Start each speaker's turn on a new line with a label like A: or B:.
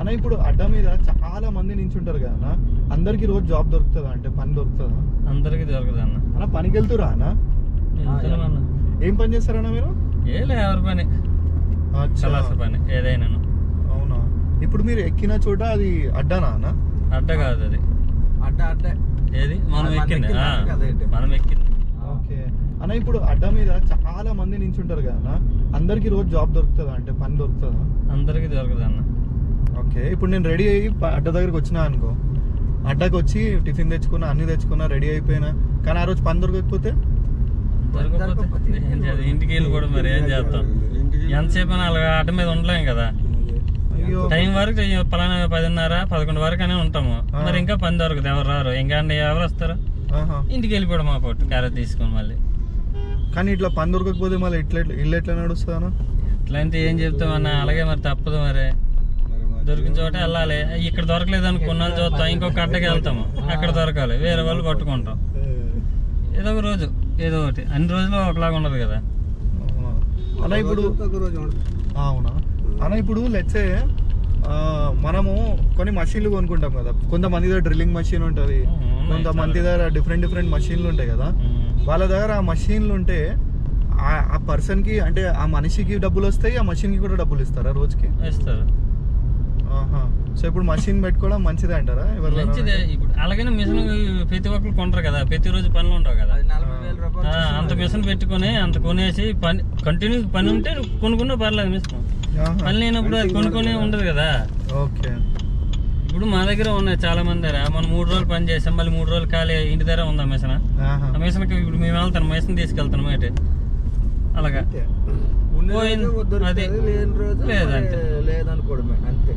A: అన్న ఇప్పుడు అడ్డ మీద చాలా మంది నించుంటారు కదా అన్న, అందరికి రోజు జాబ్ దొరుకుతుందా, అంటే పని దొరుకుతుందా?
B: అందరికి దొరకదు అన్న.
A: అన్న పనికి వెళ్తురా అన్న? ఏం పని చేస్తారన్న మీరు?
B: ఎవరి పని, చలాస పని ఏదైనా.
A: అవునా? ఇప్పుడు మీరు ఎక్కిన చోట అది అడ్డానా అన్న?
B: అడ్డ కాదు అది,
C: అడ్డ
B: ఏది మనం ఎక్కింది, మనం ఎక్కింది.
A: ఓకే అన్న, ఇప్పుడు అడ్డ మీద చాలా మంది నించుంటారు కదా అన్న, అందరికి రోజు జాబ్ దొరుకుతుందా, అంటే పని దొరుకుతుందా?
B: అందరికి దొరకదు అన్న.
A: ఓకే, ఇప్పుడు నేను రెడీ అయ్యి అడ్డ దగ్గరికి వచ్చినా అనుకో, అడ్డకి వచ్చి టిఫిన్ తెచ్చుకున్నా, అన్ని తెచ్చుకున్నా, రెడీ అయిపోయినా, కానీ ఆ రోజు పని దొరకకపోతే
B: ఏం చేయాలి? ఇంటికి వెళ్ళి కూడా మరి ఏం చేస్తాం? ఎంతసేపు అలాగా అడ్డ మీద ఉండలేం కదా. టైం వరకు పలానా 10:30, 11 వరకు అనే ఉంటాము. మరి ఇంకా పని దొరకదు, ఎవరు రారు. ఇంకా ఎవరు వస్తారు? ఇంటికి వెళ్ళిపోవడం మా పొట్టు క్యారెట్ తీసుకొని మళ్ళీ.
A: కానీ ఇట్లా పని దొరకకపోతే మళ్ళీ ఇల్లు ఎట్లా నడుస్తుందన్నా?
B: ఎట్లా అంటే ఏం చెప్తామన్నా, అలాగే మరి తప్పదు. మరి దొరికిన చోట వెళ్ళాలి. ఇక్కడ దొరకలేదు అనుకున్నాను చూస్తాం, ఇంకొక అడ్డకి వెళ్తాము, అక్కడ దొరకాలి, వేరే వాళ్ళు పట్టుకుంటాం. ఏదో ఒక రోజు ఏదో ఒకటి, అన్ని రోజులు ఒకలాగా ఉండదు కదా
A: అన్న. ఇప్పుడు అవునా అన్న, ఇప్పుడు లెట్సే మనము కొన్ని మషిన్లు కొనుక్కుంటాం కదా, కొంతమంది దగ్గర డ్రిల్లింగ్ మషిన్ ఉంటుంది, కొంతమంది దగ్గర డిఫరెంట్ మషిన్లు ఉంటాయి కదా. వాళ్ళ దగ్గర ఆ మషిన్లు ఉంటే ఆ పర్సన్కి, అంటే ఆ మనిషికి డబ్బులు వస్తాయి, ఆ మషిన్కి కూడా డబ్బులు ఇస్తారా రోజుకి?
B: ఇస్తారు.
A: సో ఇప్పుడు మషిన్ పెట్టుకోవడం మంచిదే అంటారా?
B: మంచిదే. ఇప్పుడు అలాగనే మిషన్ ప్రతి ఒక్కరు కొంటారు కదా, ప్రతిరోజు పనులు ఉండవు కదా. అంత మిషన్ పెట్టుకుని అంత కొనేసి పని కంటిన్యూ పని ఉంటే కొనుక్కున్నా పర్లేదు. మిషన్ పని లేనప్పుడు అది కొనుక్కొని ఉండదు కదా.
A: ఓకే,
B: ఇప్పుడు మా దగ్గర ఉన్నాయి చాలా మంది దగ్గర. మనం 3 రోజులు పని చేసాం, మళ్ళీ 3 రోజులు ఖాళీ ఇంటి దగ్గర ఉందా మిషన్. ఆ మిషన్కి ఇప్పుడు మేము వెళ్తాం, మిషన్ తీసుకెళ్తాం మాట. అలాగా
C: పోయింది, లేదంటే లేదనుకోవడమే అంతే.